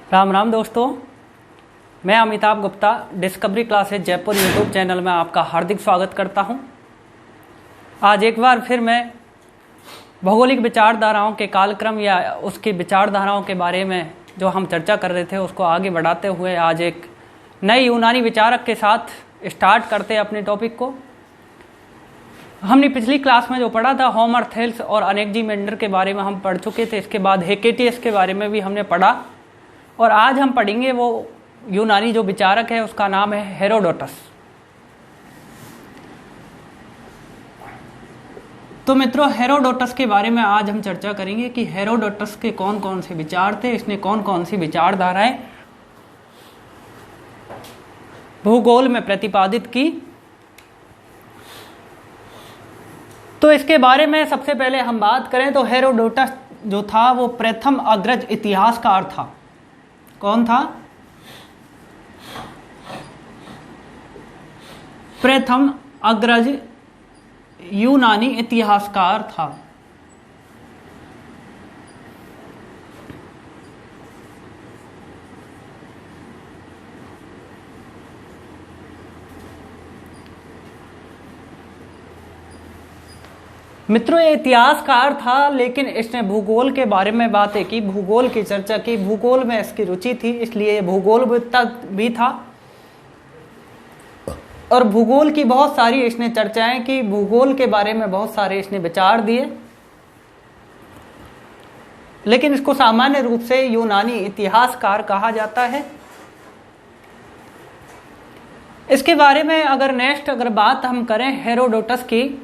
राम राम दोस्तों, मैं Amitabh Gupta discovery classes Jaipur YouTube channel में आपका हार्दिक स्वागत करता हूं। आज एक बार फिर मैं भौगोलिक विचारधाराओं के कालक्रम या उसकी विचारधाराओं के बारे में जो हम चर्चा कर रहे थे उसको आगे बढ़ाते हुए आज एक नए यूनानी विचारक के साथ स्टार्ट करते हैं अपने टॉपिक को। हमने पिछली क्लास में जो पढ़ा था होमर, थेल्स और अनेक्जिमेंडर के बारे में हम पढ़ चुके थे। इसके बाद हेकेटियस के बारे में भी हमने पढ़ा और आज हम पढ़ेंगे वो यूनानी जो विचारक है उसका नाम है हेरोडोटस। तो मित्रों, हेरोडोटस के बारे में आज हम चर्चा करेंगे कि हेरोडोटस के कौन कौन से विचार थे, इसने कौन कौन सी विचारधाराएं भूगोल में प्रतिपादित की। तो इसके बारे में सबसे पहले हम बात करें तो हेरोडोटस जो था वो प्रथम अग्रज इतिहासकार था। कौन था? प्रथम अग्रज यूनानी इतिहासकार था। मित्रों, ये इतिहासकार था लेकिन इसने भूगोल के बारे में बातें की, भूगोल की चर्चा की, भूगोल में इसकी रुचि थी, इसलिए भूगोलविद भी था और भूगोल की बहुत सारी इसने चर्चाएं की, भूगोल के बारे में बहुत सारे इसने विचार दिए। लेकिन इसको सामान्य रूप से यूनानी इतिहासकार कहा जाता है। इसके बारे में अगर बात हम करें हेरोडोटस की,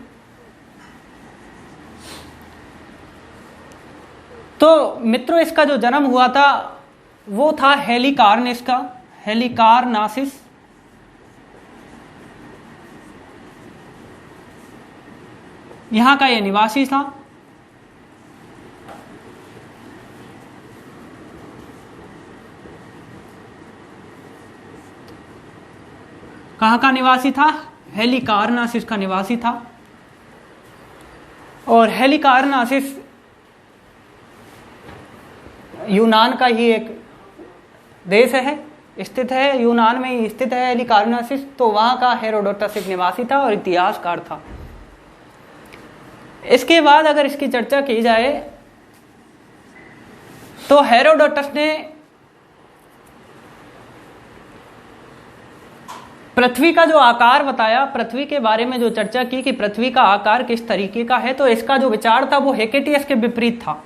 तो मित्रों इसका जो जन्म हुआ था वो था हेलिकारनासिस। यहां का ये निवासी था। कहां का निवासी था? हेलिकारनासिस का निवासी था। और हेलिकारनासिस यूनान का ही एक देश है, स्थित है, यूनान में ही स्थित है हेलिकारनासिस। तो वहां का हेरोडोटस एक निवासी था और इतिहासकार था। इसके बाद अगर इसकी चर्चा की जाए तो हेरोडोटस ने पृथ्वी का जो आकार बताया, पृथ्वी के बारे में जो चर्चा की कि पृथ्वी का आकार किस तरीके का है, तो इसका जो विचार था वो हेकेटियस के विपरीत था।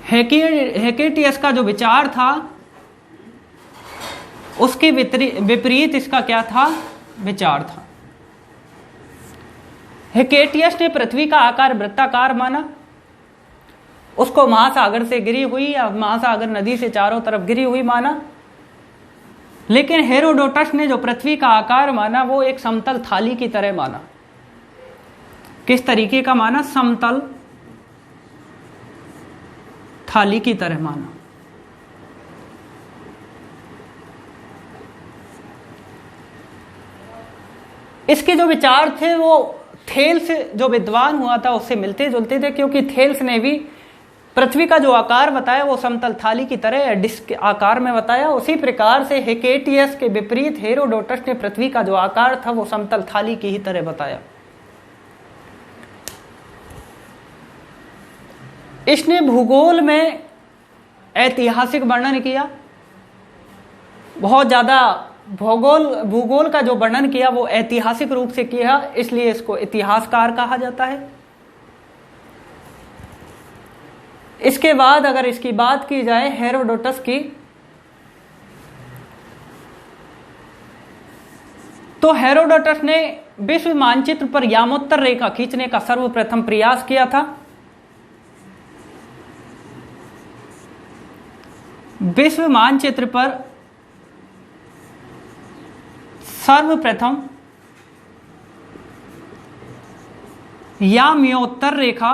हेकेटियस का जो विचार था उसके विपरीत इसका क्या था? विचार था। हेकेटियस ने पृथ्वी का आकार वृत्ताकार माना, उसको महासागर से गिरी हुई या महासागर नदी से चारों तरफ गिरी हुई माना। लेकिन हेरोडोटस ने जो पृथ्वी का आकार माना वो एक समतल थाली की तरह माना। किस तरीके का माना? समतल थाली की तरह माना। इसके जो विचार थे वो थेल्स जो विद्वान हुआ था उससे मिलते जुलते थे, क्योंकि थेल्स ने भी पृथ्वी का जो आकार बताया वो समतल थाली की तरह डिस्क आकार में बताया। उसी प्रकार से हेकेटियस के विपरीत हेरोडोटस ने पृथ्वी का जो आकार था वो समतल थाली की ही तरह बताया। इसने भूगोल में ऐतिहासिक वर्णन किया, बहुत ज्यादा भूगोल का जो वर्णन किया वो ऐतिहासिक रूप से किया, इसलिए इसको इतिहासकार कहा जाता है। इसके बाद अगर इसकी बात की जाए हेरोडोटस की, तो हेरोडोटस ने विश्व मानचित्र पर यामोत्तर रेखा खींचने का सर्वप्रथम प्रयास किया था। विश्व मानचित्र पर सर्वप्रथम याम्योत्तर रेखा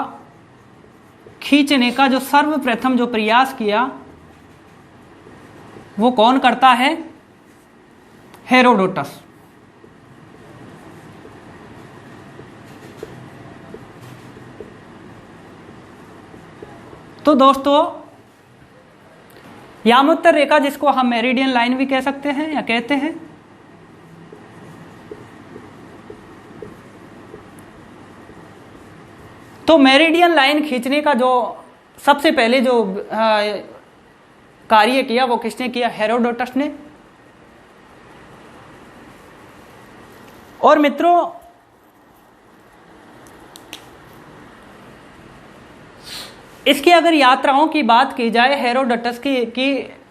खींचने का जो सर्वप्रथम जो प्रयास किया वो कौन करता है? हेरोडोटस। तो दोस्तों यामोत्तर रेखा, जिसको हम मेरिडियन लाइन भी कह सकते हैं या कहते हैं, तो मेरिडियन लाइन खींचने का जो सबसे पहले जो कार्य किया वो किसने किया? हेरोडोटस ने। और मित्रों इसकी अगर यात्राओं की बात की जाए हेरोडोटस की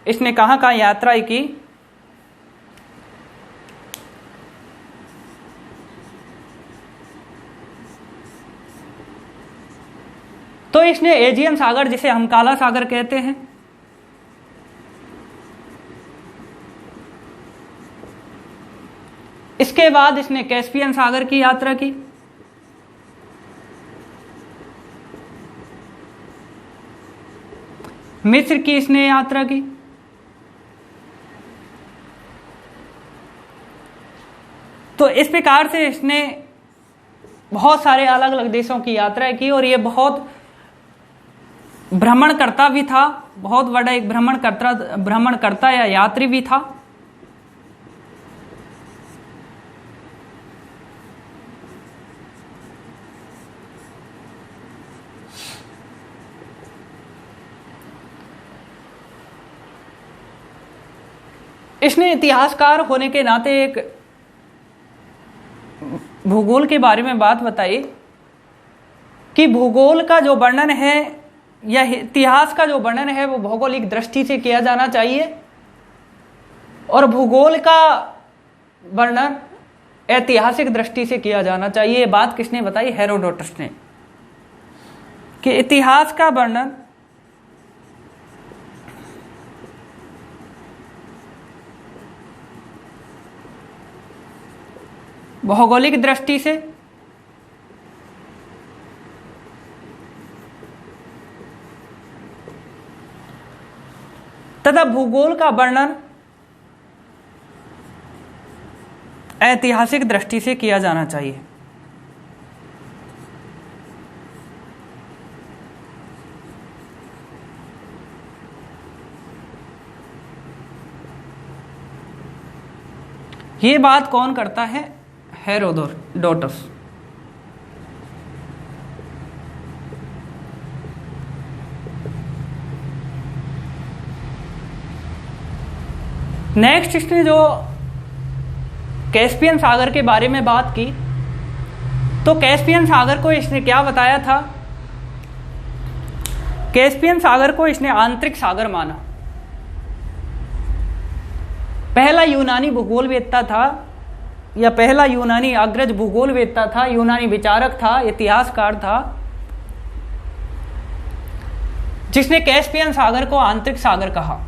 इसने कहाँ यात्रा की? तो इसने एजियन सागर, जिसे हम काला सागर कहते हैं, इसके बाद इसने कैस्पियन सागर की यात्रा की, मिस्र की इसने यात्रा की, तो इस प्रकार से इसने बहुत सारे अलग अलग देशों की यात्रा की। और ये बहुत भ्रमणकर्ता भी था, बहुत बड़ा एक भ्रमणकर्ता या यात्री भी था। इसने इतिहासकार होने के नाते एक भूगोल के बारे में बात बताई कि भूगोल का जो वर्णन है या इतिहास का जो वर्णन है वो भौगोलिक दृष्टि से किया जाना चाहिए, और भूगोल का वर्णन ऐतिहासिक दृष्टि से किया जाना चाहिए। ये बात किसने बताई? हेरोडोटस ने, कि इतिहास का वर्णन भौगोलिक दृष्टि से तथा भूगोल का वर्णन ऐतिहासिक दृष्टि से किया जाना चाहिए। ये बात कौन करता है? हेरोडोटस। नेक्स्ट इसने जो कैस्पियन सागर के बारे में बात की, तो कैस्पियन सागर को इसने क्या बताया था? कैस्पियन सागर को इसने आंतरिक सागर माना। पहला यूनानी भूगोलवेत्ता था या पहला यूनानी अग्रज भूगोलवेत्ता था, यूनानी विचारक था, इतिहासकार था, जिसने कैस्पियन सागर को आंतरिक सागर कहा।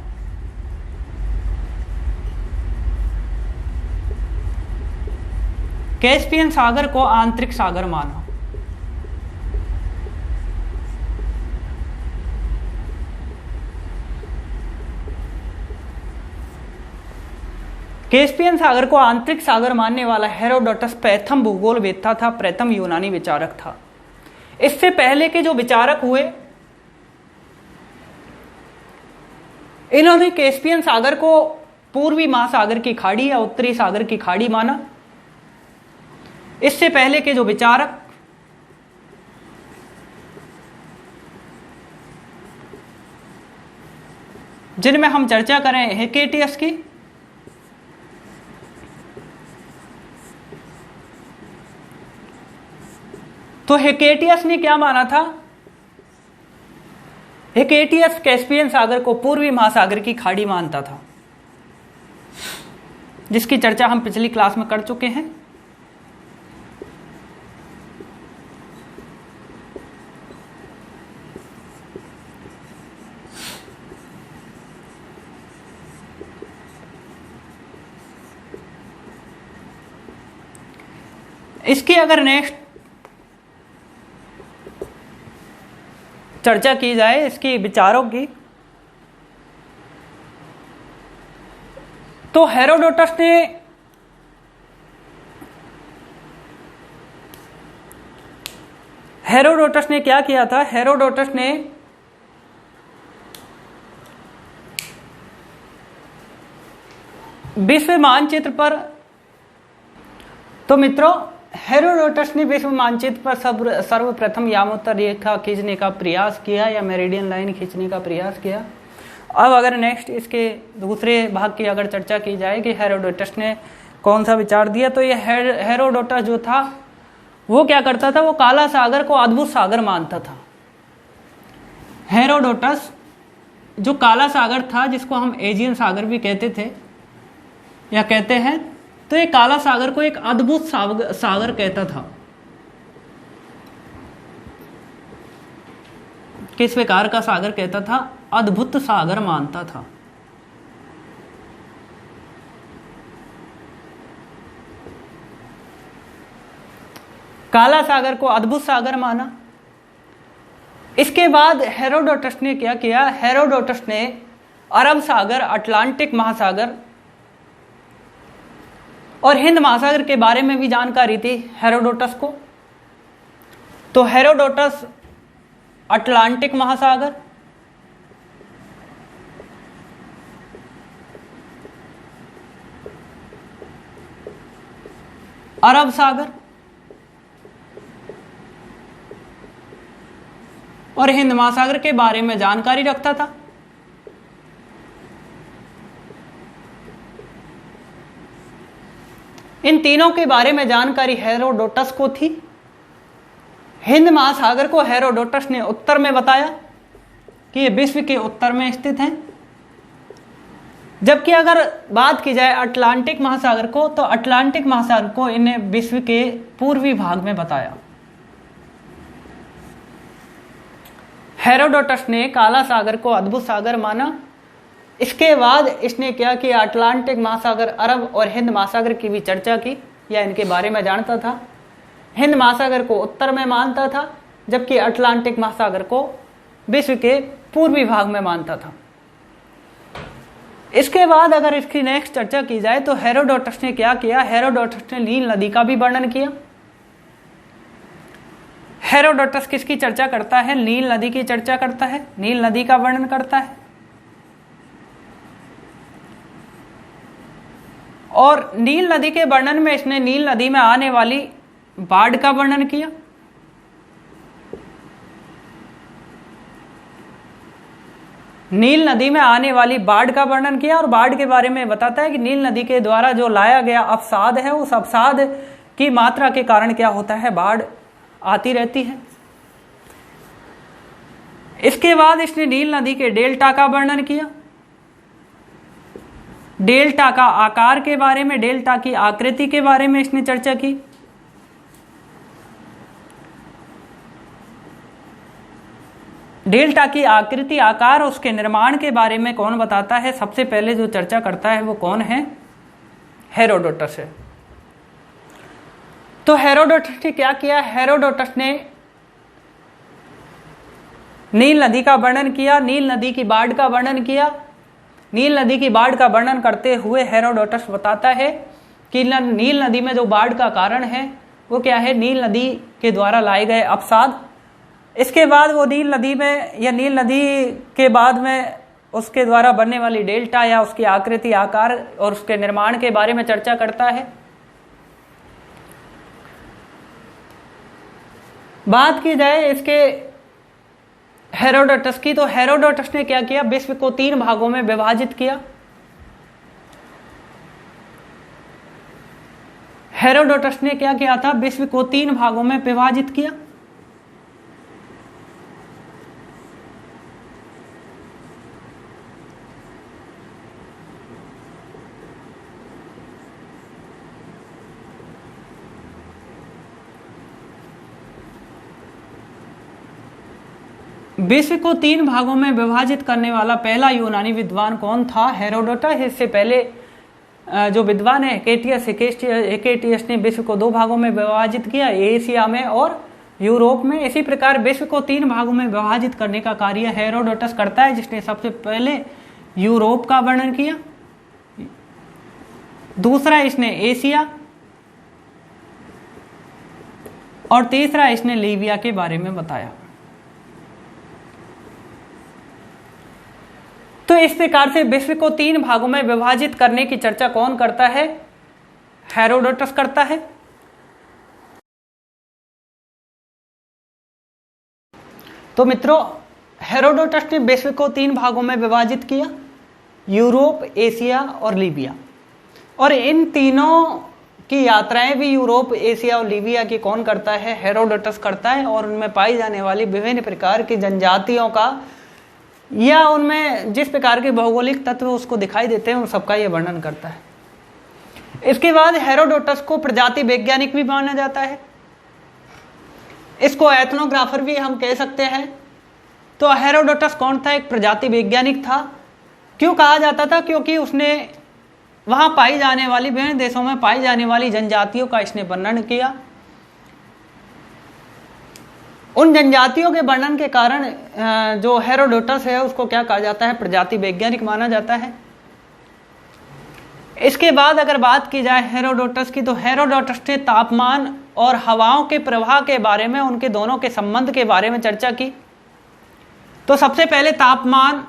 कैस्पियन सागर को आंतरिक सागर माना। कैस्पियन सागर को आंतरिक सागर मानने वाला हेरोडोटस प्रथम भूगोलवेत्ता था, प्रथम यूनानी विचारक था। इससे पहले के जो विचारक हुए, इन्होंने कैस्पियन सागर को पूर्वी महासागर की खाड़ी या उत्तरी सागर की खाड़ी माना। इससे पहले के जो विचारक जिनमें हम चर्चा करें हेकेटियस की, तो हेकेटियस ने क्या माना था? हेकेटियस कैस्पियन सागर को पूर्वी महासागर की खाड़ी मानता था, जिसकी चर्चा हम पिछली क्लास में कर चुके हैं। इसकी अगर नेक्स्ट चर्चा की जाए इसके विचारों की, तो हेरोडोटस ने क्या किया था? हेरोडोटस ने विश्व मानचित्र पर, तो मित्रों हेरोडोटस ने विश्व मानचित्र पर सर्वप्रथम यामोत्तर रेखा खींचने का प्रयास किया या मेरिडियन लाइन खींचने का प्रयास किया। अब अगर नेक्स्ट इसके दूसरे भाग की अगर चर्चा की जाए कि हेरोडोटस ने कौन सा विचार दिया, तो ये हेरोडोटस जो था वो क्या करता था, वो काला सागर को अद्भुत सागर मानता था। हेरोडोटस जो काला सागर था, जिसको हम एजियन सागर भी कहते थे या कहते हैं, तो ये काला सागर को एक अद्भुत सागर कहता था। किस प्रकार का सागर कहता था? अद्भुत सागर मानता था। काला सागर को अद्भुत सागर माना। इसके बाद हेरोडोटस ने क्या किया? हेरोडोटस ने अरब सागर, अटलांटिक महासागर और हिंद महासागर के बारे में भी जानकारी थी हेरोडोटस को। तो हेरोडोटस अटलांटिक महासागर, अरब सागर और हिंद महासागर के बारे में जानकारी रखता था। इन तीनों के बारे में जानकारी हेरोडोटस को थी। हिंद महासागर को हेरोडोटस ने उत्तर में बताया कि ये विश्व के उत्तर में स्थित है, जबकि अगर बात की जाए अटलांटिक महासागर को, तो अटलांटिक महासागर को इन्हें विश्व के पूर्वी भाग में बताया। हेरोडोटस ने काला सागर को अद्भुत सागर माना। इसके बाद इसने क्या किया? अटलांटिक महासागर, अरब और हिंद महासागर की भी चर्चा की या इनके बारे में जानता था। हिंद महासागर को उत्तर में मानता था, जबकि अटलांटिक महासागर को विश्व के पूर्वी भाग में मानता था। इसके बाद अगर इसकी नेक्स्ट चर्चा की जाए तो हेरोडोटस ने क्या किया? हेरोडोटस ने नील नदी का भी वर्णन किया। हेरोडोटस किसकी चर्चा करता है? नील नदी की चर्चा करता है, नील नदी का वर्णन करता है। और नील नदी के वर्णन में इसने नील नदी में आने वाली बाढ़ का वर्णन किया। नील नदी में आने वाली बाढ़ का वर्णन किया और बाढ़ के बारे में बताता है कि नील नदी के द्वारा जो लाया गया अवसाद है, उस अवसाद की मात्रा के कारण क्या होता है? बाढ़ आती रहती है। इसके बाद इसने नील नदी के डेल्टा का वर्णन किया। डेल्टा का आकार के बारे में, डेल्टा की आकृति के बारे में इसने चर्चा की। डेल्टा की आकृति, आकार, उसके निर्माण के बारे में कौन बताता है? सबसे पहले जो चर्चा करता है वो कौन है? हेरोडोटस है। तो हेरोडोटस ने क्या किया? हेरोडोटस ने नील नदी का वर्णन किया, नील नदी की बाढ़ का वर्णन किया। नील नदी की बाढ़ का वर्णन करते हुए हेरोडोटस बताता है कि नील नदी में जो बाढ़ का कारण है वो क्या है? नील नदी के द्वारा लाए गए अवसाद। इसके बाद वो नील नदी में या नील नदी के बाद में उसके द्वारा बनने वाली डेल्टा या उसकी आकृति, आकार और उसके निर्माण के बारे में चर्चा करता है। बात की जाए इसके हेरोडोटस की, तो हेरोडोटस ने क्या किया? विश्व को 3 भागों में विभाजित किया। हेरोडोटस ने क्या किया था? विश्व को 3 भागों में विभाजित किया। विश्व को 3 भागों में विभाजित करने वाला पहला यूनानी विद्वान कौन था? हेरोडोटस। इससे पहले जो विद्वान है हेकेटियस ने विश्व को 2 भागों में विभाजित किया, एशिया में और यूरोप में। इसी प्रकार विश्व को 3 भागों में विभाजित करने का कार्य हेरोडोटस करता है, जिसने सबसे पहले यूरोप का वर्णन किया, दूसरा इसने एशिया और तीसरा इसने लीबिया के बारे में बताया। तो इस प्रकार से विश्व को 3 भागों में विभाजित करने की चर्चा कौन करता है? हेरोडोटस करता है। तो मित्रों, हेरोडोटस ने विश्व को 3 भागों में विभाजित किया, यूरोप, एशिया और लीबिया। और इन तीनों की यात्राएं भी यूरोप, एशिया और लीबिया की कौन करता है? हेरोडोटस करता है। और उनमें पाई जाने वाली विभिन्न प्रकार की जनजातियों का या उनमें जिस प्रकार के भौगोलिक तत्व उसको दिखाई देते हैं उन सबका यह वर्णन करता है। इसके बाद हेरोडोटस को प्रजाति वैज्ञानिक भी माना जाता है, इसको एथनोग्राफर भी हम कह सकते हैं। तो हेरोडोटस कौन था? एक प्रजाति वैज्ञानिक था। क्यों कहा जाता था? क्योंकि उसने वहां पाई जाने वाली, विभिन्न देशों में पाई जाने वाली जनजातियों का इसने वर्णन किया। उन जनजातियों के वर्णन के कारण जो हेरोडोटस है उसको क्या कहा जाता है? प्रजाति वैज्ञानिक माना जाता है। इसके बाद अगर बात की जाए हेरोडोटस की, तो हेरोडोटस ने तापमान और हवाओं के प्रवाह के बारे में, उनके दोनों के संबंध के बारे में चर्चा की। तो सबसे पहले तापमान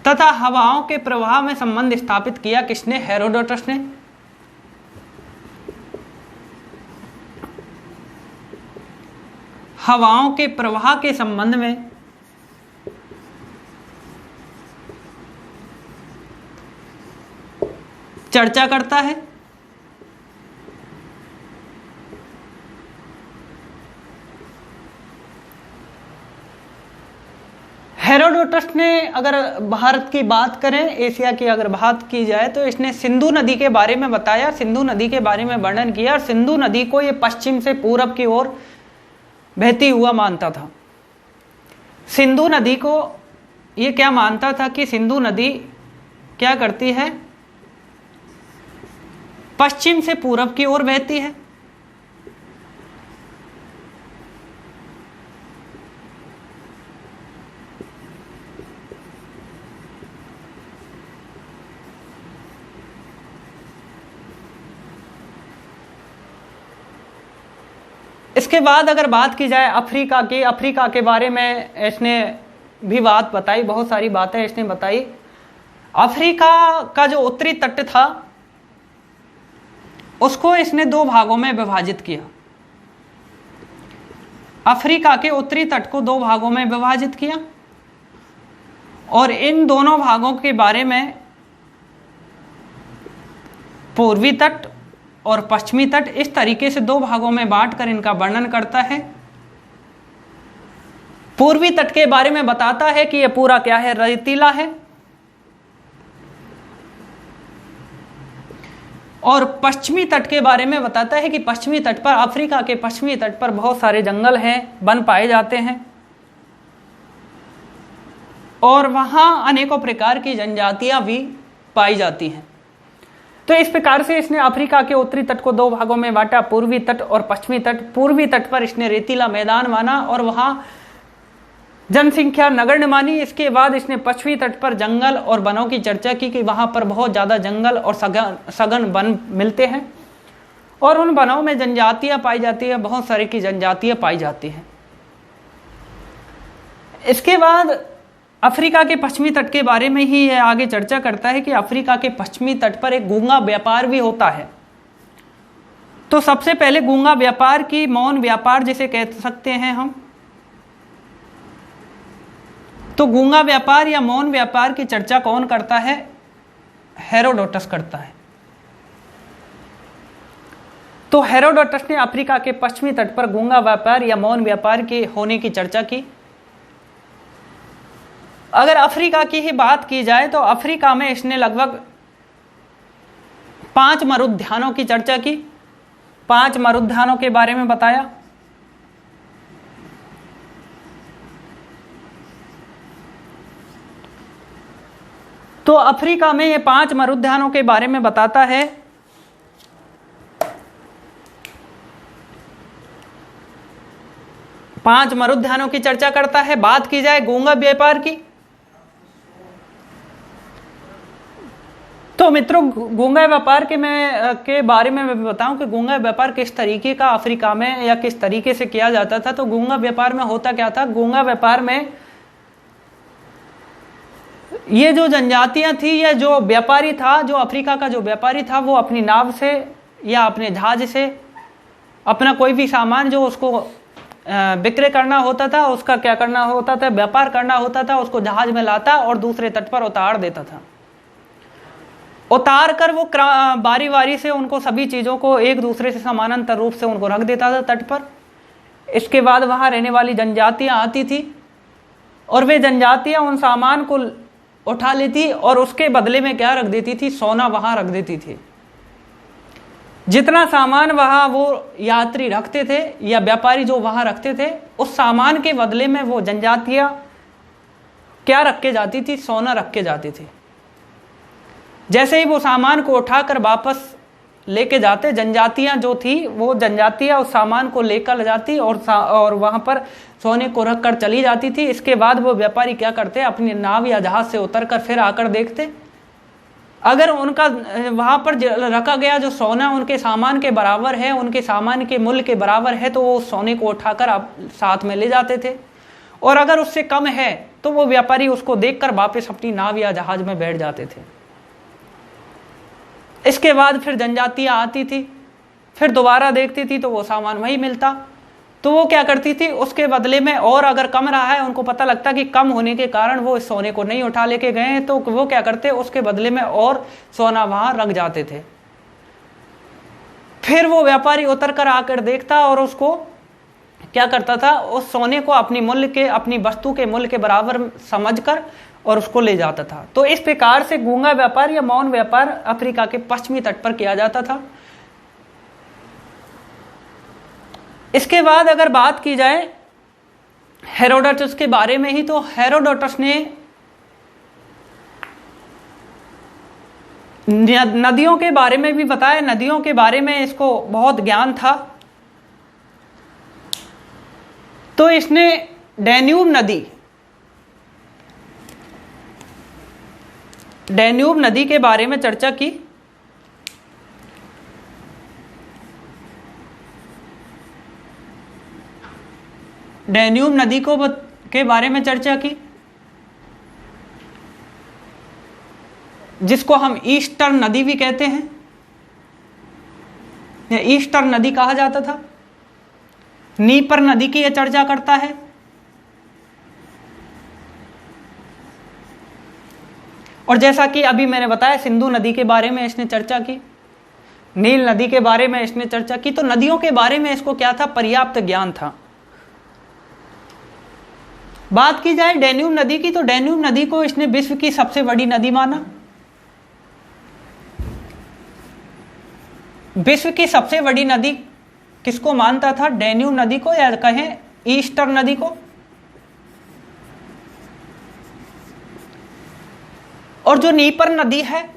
तथा हवाओं के प्रवाह में संबंध स्थापित किया। किसने? हेरोडोटस ने। हवाओं के प्रवाह के संबंध में चर्चा करता है। हेरोडोटस ने अगर भारत की बात करें, एशिया की अगर बात की जाए, तो इसने सिंधु नदी के बारे में बताया, सिंधु नदी के बारे में वर्णन किया। और सिंधु नदी को ये पश्चिम से पूरब की ओर बहती हुआ मानता था। सिंधु नदी को ये क्या मानता था कि सिंधु नदी क्या करती है? पश्चिम से पूरब की ओर बहती है। इसके बाद अगर बात की जाए अफ्रीका की, अफ्रीका के बारे में इसने भी बात बताई, बहुत सारी बातें इसने बताई। अफ्रीका का जो उत्तरी तट था उसको इसने 2 भागों में विभाजित किया। अफ्रीका के उत्तरी तट को 2 भागों में विभाजित किया और इन दोनों भागों के बारे में पूर्वी तट और पश्चिमी तट इस तरीके से 2 भागों में बांटकर इनका वर्णन करता है। पूर्वी तट के बारे में बताता है कि यह पूरा क्या है? रेतीला है। और पश्चिमी तट के बारे में बताता है कि पश्चिमी तट पर, अफ्रीका के पश्चिमी तट पर बहुत सारे जंगल हैं, वन पाए जाते हैं और वहां अनेकों प्रकार की जनजातियां भी पाई जाती हैं। तो इस प्रकार से इसने अफ्रीका के उत्तरी तट को 2 भागों में बांटा, पूर्वी तट और पश्चिमी तट। पूर्वी तट पर इसने रेतीला मैदान माना और वहां जनसंख्या नगण्य मानी। इसके बाद इसने पश्चिमी तट पर जंगल और वनों की चर्चा की कि वहां पर बहुत ज्यादा जंगल और सघन वन मिलते हैं और उन वनों में जनजातियां पाई जाती है, बहुत सारी की जनजातियां पाई जाती हैं। इसके बाद अफ्रीका के पश्चिमी तट के बारे में ही यह आगे चर्चा करता है कि अफ्रीका के पश्चिमी तट पर एक गूंगा व्यापार भी होता है। तो सबसे पहले गूंगा व्यापार की, मौन व्यापार जिसे कह सकते हैं हम, तो गूंगा व्यापार या मौन व्यापार की चर्चा कौन करता है? हेरोडोटस करता है। तो हेरोडोटस ने अफ्रीका के पश्चिमी तट पर गूंगा व्यापार या मौन व्यापार के होने की चर्चा की। अगर अफ्रीका की ही बात की जाए तो अफ्रीका में इसने लगभग 5 मरुद्यानों की चर्चा की, 5 मरुद्यानों के बारे में बताया। तो अफ्रीका में ये 5 मरुद्यानों के बारे में बताता है। पांच मरुद्यानों की चर्चा करता है। बात की जाए गूंगा व्यापार की, तो मित्रों गूंगा व्यापार के बारे में मैं बताऊं कि गूंगा व्यापार किस तरीके का अफ्रीका में या किस तरीके से किया जाता था। तो गूंगा व्यापार में होता क्या था? गूंगा व्यापार में ये जो जनजातियां थी, ये जो व्यापारी था, जो अफ्रीका का जो व्यापारी था, वो अपनी नाव से या अपने जहाज से अपना कोई भी सामान जो उसको विक्रय करना होता था, उसका क्या करना होता था, व्यापार करना होता था, उसको जहाज में लाता और दूसरे तट पर उतार देता था। उतार कर वो बारी बारी से उनको सभी चीजों को एक दूसरे से समानांतर रूप से उनको रख देता था तट पर। इसके बाद वहां रहने वाली जनजातियां आती थी और वे जनजातियां उन सामान को उठा लेती और उसके बदले में क्या रख देती थी, सोना वहां रख देती थी। जितना सामान वहां वो यात्री रखते थे या व्यापारी जो वहां रखते थे, उस सामान के बदले में वो जनजातियां क्या रख के जाती थी, सोना रख के जाती थी। जैसे ही वो सामान को उठाकर वापस लेके जाते, जनजातियां जो थी वो जनजातियां उस सामान को लेकर जाती और वहां पर सोने को रख कर चली जाती थी। इसके बाद वो व्यापारी क्या करते, अपनी नाव या जहाज से उतरकर फिर आकर देखते, अगर उनका वहां पर रखा गया जो सोना उनके सामान के बराबर है, उनके सामान के मूल्य के बराबर है, तो वो सोने को उठाकर साथ में ले जाते थे। और अगर उससे कम है तो वो व्यापारी उसको देखकर वापस अपनी नाव या जहाज में बैठ जाते थे। इसके बाद फिर जनजातियां आती थी, फिर दोबारा देखती थी तो वो सामान वही मिलता, तो वो क्या करती थी, उसके बदले में और अगर कम रहा है, उनको पता लगता कि कम होने के कारण वो इस सोने को नहीं उठा लेके गए हैं, तो वो क्या करते, उसके बदले में और सोना वहां रख जाते थे। फिर वो व्यापारी उतर कर आकर देखता और उसको क्या करता था, उस सोने को अपनी वस्तु के मूल्य के बराबर समझकर और उसको ले जाता था। तो इस प्रकार से गूंगा व्यापार या मौन व्यापार अफ्रीका के पश्चिमी तट पर किया जाता था। इसके बाद अगर बात की जाए हेरोडोटस के बारे में ही, तो हेरोडोटस ने नदियों के बारे में भी बताया, नदियों के बारे में इसको बहुत ज्ञान था। तो इसने डैन्यूब नदी के बारे में चर्चा की। डैन्यूब नदी के बारे में चर्चा की, जिसको हम ईस्टर्न नदी भी कहते हैं, या ईस्टर्न नदी कहा जाता था। नीपर नदी की यह चर्चा करता है। और जैसा कि अभी मैंने बताया, सिंधु नदी के बारे में इसने चर्चा की, नील नदी के बारे में इसने चर्चा की। तो नदियों के बारे में इसको क्या था, पर्याप्त ज्ञान था। बात की जाए डैन्यूब नदी की, तो डैन्यूब नदी को इसने विश्व की सबसे बड़ी नदी माना। विश्व की सबसे बड़ी नदी किसको मानता था, डैन्यूब नदी को, या कहें ईस्टर्न नदी को। और जो नीपर नदी है,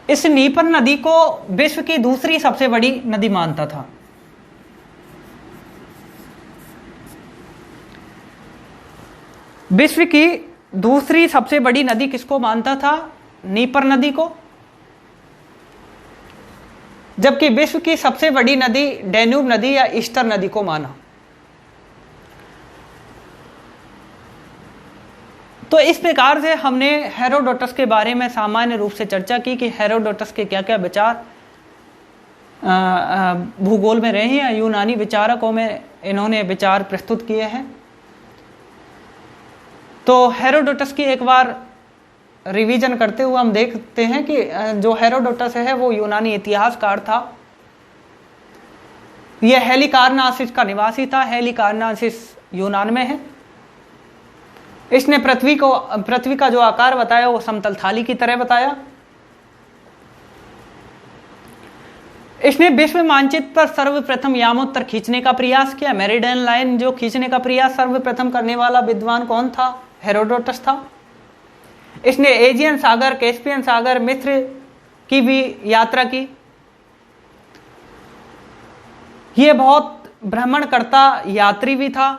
इस नीपर नदी को विश्व की दूसरी सबसे बड़ी नदी मानता था। विश्व की दूसरी सबसे बड़ी नदी किसको मानता था, नीपर नदी को, जबकि विश्व की सबसे बड़ी नदी डैन्यूब नदी या ईस्टर्न नदी को माना। तो इस प्रकार से हमने हेरोडोटस के बारे में सामान्य रूप से चर्चा की कि हेरोडोटस के क्या क्या विचार भूगोल में रहे हैं, यूनानी विचारकों में इन्होंने विचार प्रस्तुत किए हैं। तो हेरोडोटस की एक बार रिवीजन करते हुए हम देखते हैं कि जो हेरोडोटस है वो यूनानी इतिहासकार था। यह हेलिकार्नासिस का निवासी था। हेलिकार्नासिस यूनान में है। इसने पृथ्वी का जो आकार बताया वो समतल थाली की तरह बताया। इसने विश्व मानचित्र पर सर्वप्रथम यामोत्तर खींचने का प्रयास किया। मेरिडियन लाइन जो खींचने का प्रयास सर्वप्रथम करने वाला विद्वान कौन था, हेरोडोटस था। इसने एजियन सागर, कैस्पियन सागर, मिस्र की भी यात्रा की। यह बहुत भ्रमण करता यात्री भी था,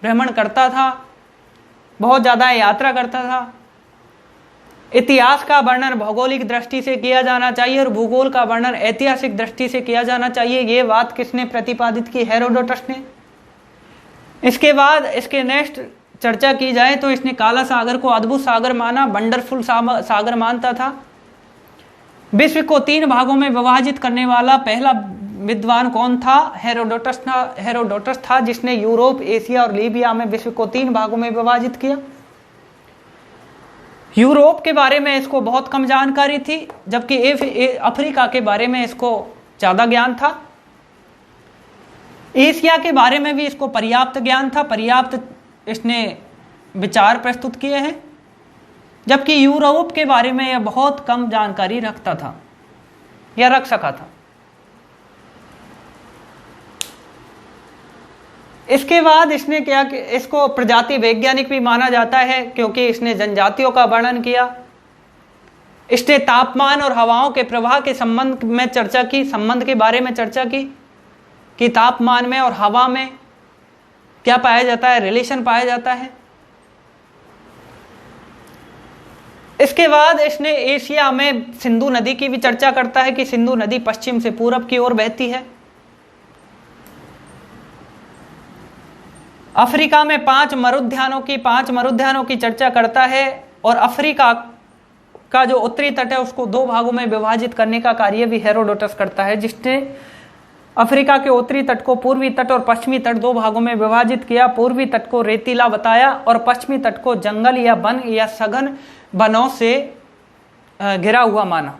भ्रमण करता था, बहुत ज्यादा यात्रा करता था। इतिहास का वर्णन भौगोलिक दृष्टि से किया जाना चाहिए और भूगोल का वर्णन ऐतिहासिक दृष्टि से किया जाना चाहिए। ये बात किसने प्रतिपादित की, हेरोडोटस ने। इसके बाद इसके नेक्स्ट चर्चा की जाए तो इसने काला सागर को अद्भुत सागर माना, वंडरफुल सागर मानता था। विश्व को 3 भागों में विभाजित करने वाला पहला विद्वान कौन था? हेरोडोटस था, जिसने यूरोप, एशिया और लीबिया में विश्व को 3 भागों में विभाजित किया। यूरोप के बारे में इसको बहुत कम जानकारी थी, जबकि अफ्रीका के बारे में इसको ज्यादा ज्ञान था। एशिया के बारे में भी इसको पर्याप्त ज्ञान था, पर्याप्त इसने विचार प्रस्तुत किए हैं, जबकि यूरोप के बारे में यह बहुत कम जानकारी रखता था या रख सका था। इसके बाद इसने क्या, इसको प्रजाति वैज्ञानिक भी माना जाता है, क्योंकि इसने जनजातियों का वर्णन किया। इसने तापमान और हवाओं के प्रवाह के संबंध में चर्चा की, संबंध के बारे में चर्चा की कि तापमान में और हवा में क्या पाया जाता है, रिलेशन पाया जाता है। इसके बाद इसने एशिया में सिंधु नदी की भी चर्चा करता है कि सिंधु नदी पश्चिम से पूरब की ओर बहती है। अफ्रीका में 5 मरुद्यानों की चर्चा करता है, और अफ्रीका का जो उत्तरी तट है उसको 2 भागों में विभाजित करने का कार्य भी हेरोडोटस करता है, जिसने अफ्रीका के उत्तरी तट को पूर्वी तट और पश्चिमी तट 2 भागों में विभाजित किया। पूर्वी तट को रेतीला बताया और पश्चिमी तट को जंगल या वन या सघन वनों से घिरा हुआ माना।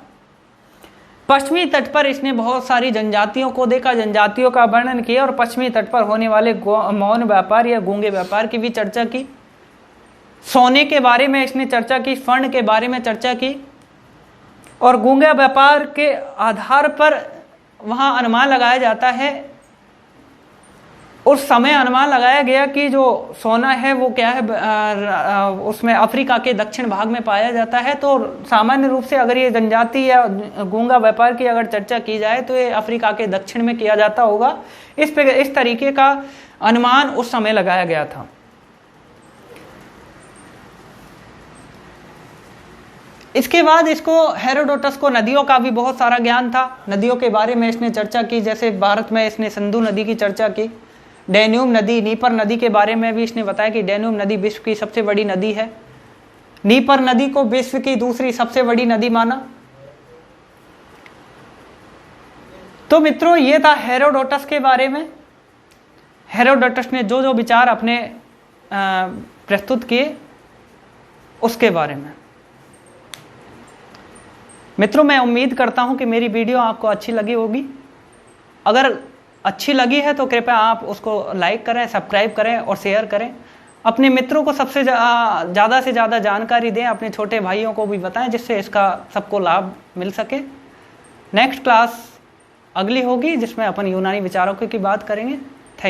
पश्चिमी तट पर इसने बहुत सारी जनजातियों को देखा, जनजातियों का वर्णन किया, और पश्चिमी तट पर होने वाले मौन व्यापार या गूंगे व्यापार की भी चर्चा की। सोने के बारे में इसने चर्चा की, स्वर्ण के बारे में चर्चा की, और गूंगे व्यापार के आधार पर वहां अनुमान लगाया जाता है, उस समय अनुमान लगाया गया कि जो सोना है वो क्या है, उसमें अफ्रीका के दक्षिण भाग में पाया जाता है। तो सामान्य रूप से अगर ये जनजाति या गूंगा व्यापार की अगर चर्चा की जाए तो ये अफ्रीका के दक्षिण में किया जाता होगा। इस तरीके का अनुमान उस समय लगाया गया था। इसके बाद इसको हेरोडोटस को नदियों का भी बहुत सारा ज्ञान था। नदियों के बारे में इसने चर्चा की, जैसे भारत में इसने सिंधु नदी की चर्चा की, डैन्यूब नदी, नीपर नदी के बारे में भी इसने बताया कि डैन्यूब नदी विश्व की सबसे बड़ी नदी है। नीपर नदी को विश्व की दूसरी सबसे बड़ी नदी माना। तो मित्रों, ये था हेरोडोटस के बारे में। हेरोडोटस ने जो जो विचार अपने प्रस्तुत किए उसके बारे में। मित्रों, मैं उम्मीद करता हूं कि मेरी वीडियो आपको अच्छी लगी होगी। अगर अच्छी लगी है तो कृपया आप उसको लाइक करें, सब्सक्राइब करें और शेयर करें। अपने मित्रों को सबसे ज़्यादा से ज़्यादा जानकारी दें, अपने छोटे भाइयों को भी बताएं, जिससे इसका सबको लाभ मिल सके। नेक्स्ट क्लास अगली होगी जिसमें अपन यूनानी विचारों की बात करेंगे।